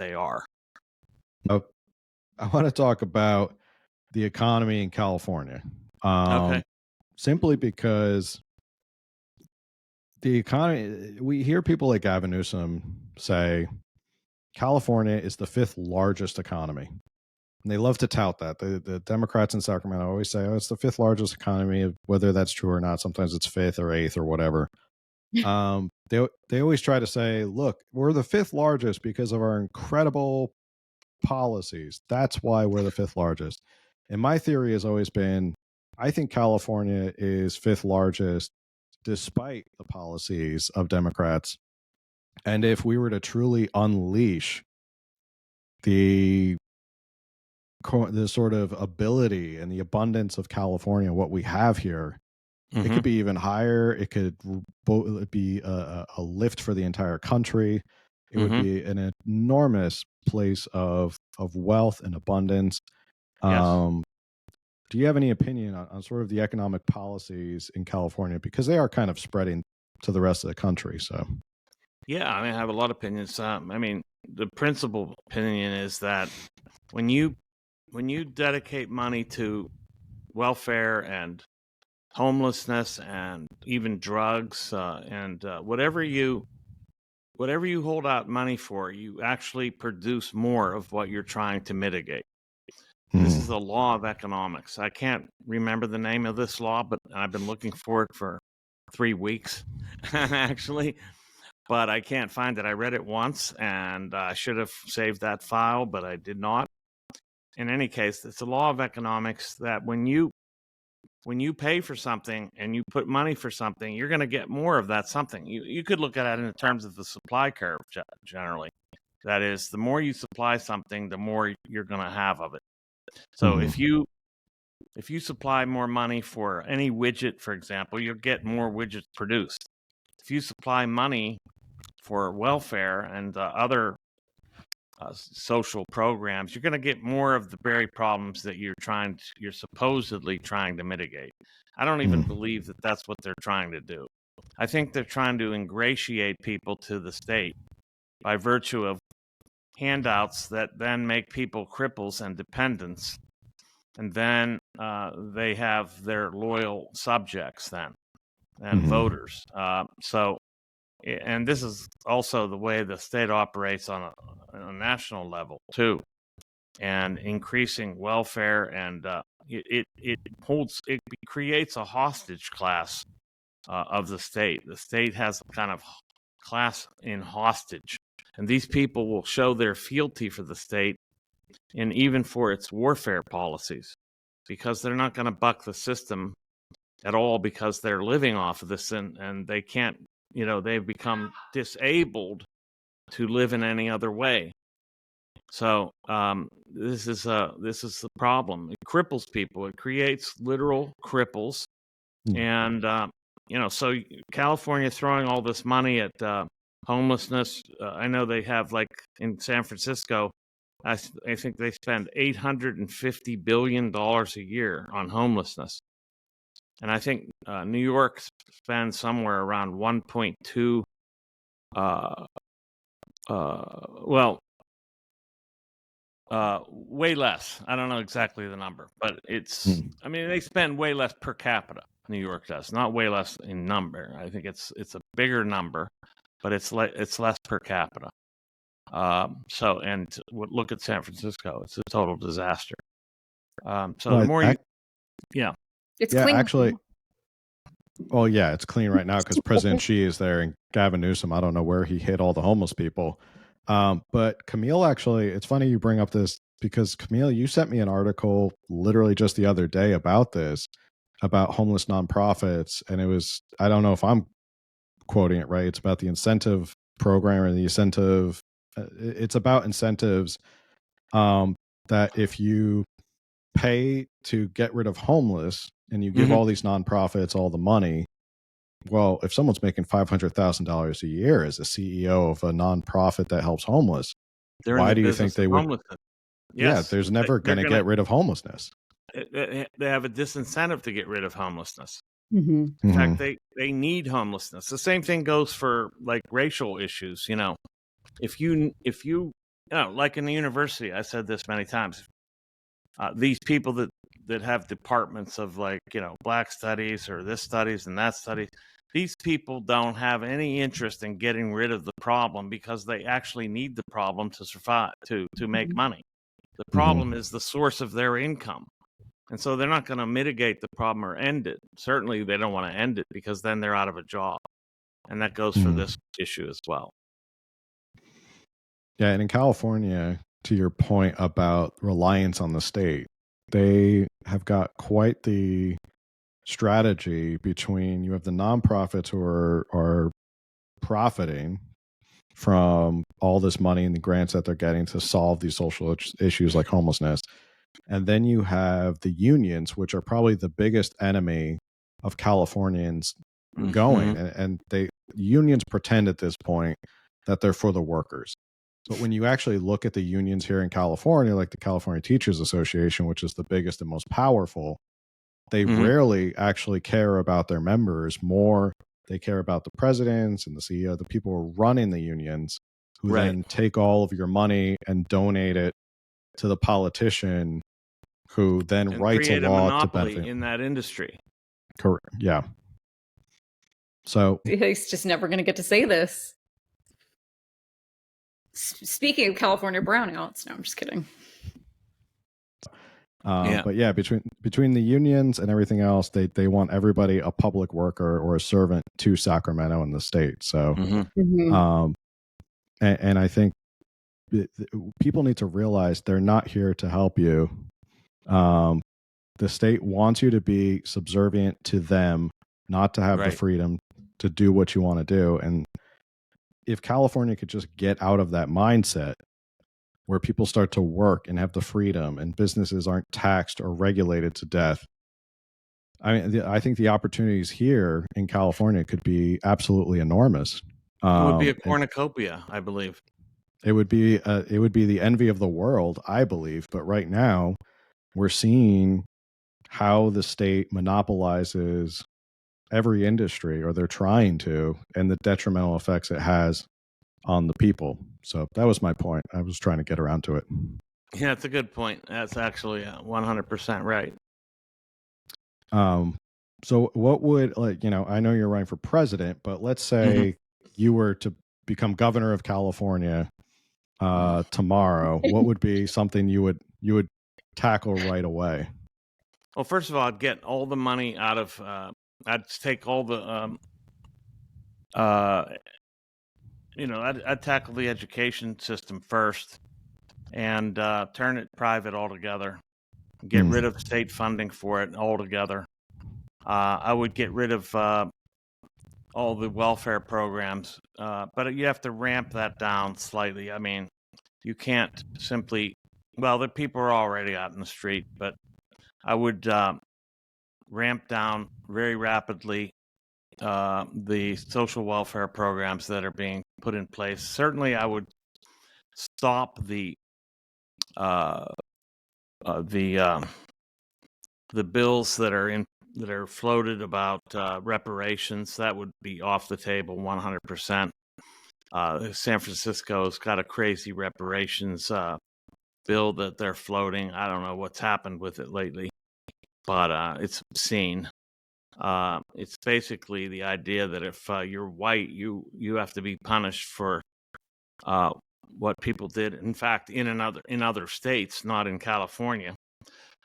they are. I want to talk about the economy in California. Okay. Simply because the economy, we hear people like Gavin Newsom say California is the fifth largest economy. And they love to tout that. The Democrats in Sacramento always say, oh, it's the fifth largest economy, whether that's true or not. Sometimes it's fifth or eighth or whatever. They always try to say, look, we're the fifth largest because of our incredible policies. That's why we're the fifth largest. And my theory has always been, I think California is fifth largest despite the policies of Democrats. And if we were to truly unleash the sort of ability and the abundance of California, what we have here, it could be even higher. It could be a lift for the entire country. It would be an enormous place of wealth and abundance. Yes. Do you have any opinion on sort of the economic policies in California? Because they are kind of spreading to the rest of the country. So, yeah, I mean, I have a lot of opinions. I mean, the principal opinion is that when you dedicate money to welfare and homelessness and even drugs and whatever you hold out money for, you actually produce more of what you're trying to mitigate. This is the law of economics. I can't remember the name of this law, but I've been looking for it for 3 weeks, actually, but I can't find it. I read it once, and I should have saved that file, but I did not. In any case, it's a law of economics that when you pay for something and you put money for something, you're going to get more of that something. You could look at it in terms of the supply curve, generally. That is, the more you supply something, the more you're going to have of it. So if you supply more money for any widget, for example, you'll get more widgets produced. If you supply money for welfare and other social programs, you're going to get more of the very problems that you're supposedly trying to mitigate. I don't even believe that that's what they're trying to do. I think they're trying to ingratiate people to the state by virtue of handouts that then make people cripples and dependents, and then they have their loyal subjects then and voters. And this is also the way the state operates on a national level too, and increasing welfare, and it creates a hostage class of the state. The state has a kind of class in hostage, and these people will show their fealty for the state and even for its warfare policies, because they're not going to buck the system at all, because they're living off of this, and they can't, they've become disabled to live in any other way. So this is the problem. It cripples people. It creates literal cripples, and so California throwing all this money at homelessness. I know they have, like in San Francisco, I think they spend $850 billion a year on homelessness. And I think New York spends somewhere around 1.2, way less. I don't know exactly the number, but it's, I mean, they spend way less per capita. New York does, not way less in number. I think it's a bigger number, but it's less per capita. And look at San Francisco; it's a total disaster. The more it's clean. Actually, well, yeah, it's clean right now because President Xi is there, and Gavin Newsom, I don't know where he hid all the homeless people. But Camille, actually, it's funny you bring up this, because Camille, you sent me an article literally just the other day about this, about homeless nonprofits, and it was, I don't know if I'm quoting it right, it's about the incentive program, or the incentive, it's about incentives, that if you pay to get rid of homeless and you give all these nonprofits all the money, well, if someone's making $500,000 a year as a CEO of a nonprofit that helps homeless, why do you think they would? Yes, there's never going to get rid of homelessness. They have a disincentive to get rid of homelessness. In fact, they need homelessness. The same thing goes for like racial issues. If you like in the university, I said this many times. These people that have departments of like, black studies or this studies and that studies, these people don't have any interest in getting rid of the problem because they actually need the problem to survive, to make money. The problem is the source of their income. And so they're not going to mitigate the problem or end it. Certainly they don't want to end it because then they're out of a job. And that goes for this issue as well. Yeah, and in California, to your point about reliance on the state, they have got quite the strategy between you have the nonprofits who are profiting from all this money and the grants that they're getting to solve these social issues like homelessness. And then you have the unions, which are probably the biggest enemy of Californians going. And unions pretend at this point that they're for the workers. But when you actually look at the unions here in California, like the California Teachers Association, which is the biggest and most powerful, they rarely actually care about their members. More, they care about the presidents and the CEO, the people who are running the unions, who then take all of your money and donate it to the politician, who then writes a law to benefit in that industry. Correct. Yeah. So he's just never going to get to say this. Speaking of California brownouts, no, I'm just kidding. But yeah, between the unions and everything else, they want everybody a public worker or a servant to Sacramento and the state. So, and I think people need to realize they're not here to help you. The state wants you to be subservient to them, not to have the freedom to do what you want to do. And if California could just get out of that mindset, where people start to work and have the freedom and businesses aren't taxed or regulated to death. I mean, I think the opportunities here in California could be absolutely enormous. It would be a cornucopia, I believe. It would be the envy of the world, I believe. But right now, we're seeing how the state monopolizes every industry, or they're trying to, and the detrimental effects it has on the people. So that was my point. I was trying to get around to it. Yeah, it's a good point. That's actually 100% right. So what would, I know you're running for president, but let's say you were to become governor of California tomorrow. What would be something you would tackle right away? Well, first of all, I'd get all the money out of. I'd take all the. I'd tackle the education system first, and turn it private altogether. Get rid of state funding for it altogether. I would get rid of all the welfare programs, but you have to ramp that down slightly. I mean, you can't simply. Well, the people are already out in the street, but I would ramp down very rapidly the social welfare programs that are being put in place. Certainly, I would stop the bills that are floated about reparations. That would be off the table 100%. San Francisco's got a crazy reparations bill that they're floating. I don't know what's happened with it lately, but it's obscene. It's basically the idea that if you're white, you have to be punished for what people did. In fact, in other states, not in California.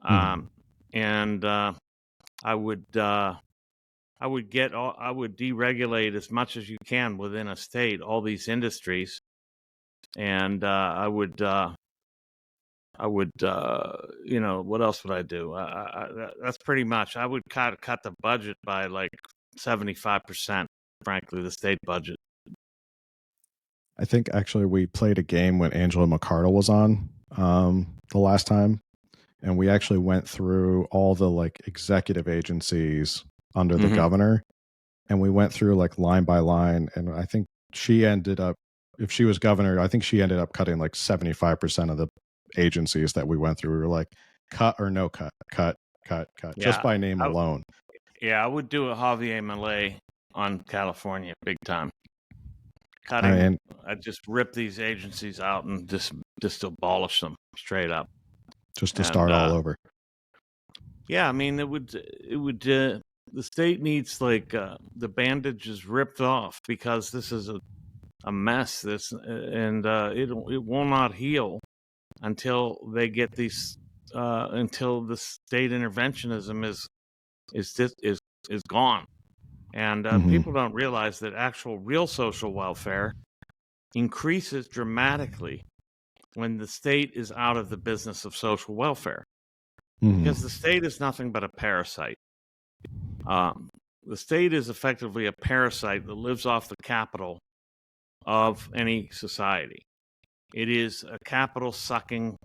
And I would deregulate as much as you can within a state all these industries, and I would what else would I do? That's pretty much. I would cut the budget by like 75%. Frankly, the state budget. I think actually we played a game when Angela McArdle was on the last time, and we actually went through all the like executive agencies under the governor, and we went through like line by line, and I think she ended up, if she was governor, I think she ended up cutting like 75% of the agencies that we went through. We were like, cut or no cut, Yeah, just by name alone. Yeah, I would do a Javier Milei on California big time. cutting. I'd just rip these agencies out and just abolish them straight up. Just to start all over. Yeah, I mean, it would. The state needs the bandages ripped off because this is a mess. And it will not heal until they get these. Until the state interventionism is gone, and people don't realize that actual real social welfare increases dramatically when the state is out of the business of social welfare. Because the state is nothing but a parasite. The state is effectively a parasite that lives off the capital of any society. It is a capital sucking.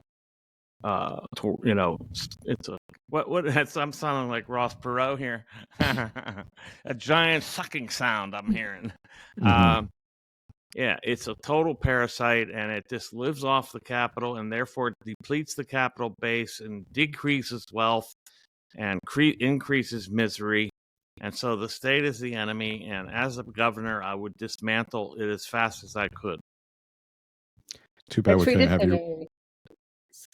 It's a I'm sounding like Ross Perot here. A giant sucking sound I'm hearing. Yeah, it's a total parasite, and it just lives off the capital, and therefore depletes the capital base and decreases wealth and increases misery. And so the state is the enemy, and as a governor, I would dismantle it as fast as I could. Too bad we couldn't have you.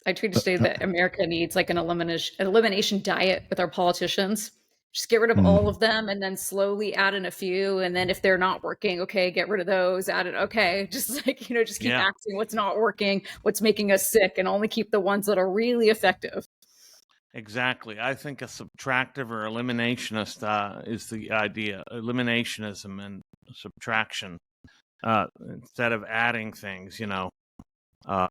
I tweeted today that America needs like an elimination diet with our politicians. Just get rid of all of them and then slowly add in a few. And then if they're not working, okay, get rid of those, add it. Okay. Just just keep axing what's not working, what's making us sick, and only keep the ones that are really effective. Exactly. I think a subtractive or eliminationist is the idea. Eliminationism and subtraction instead of adding things,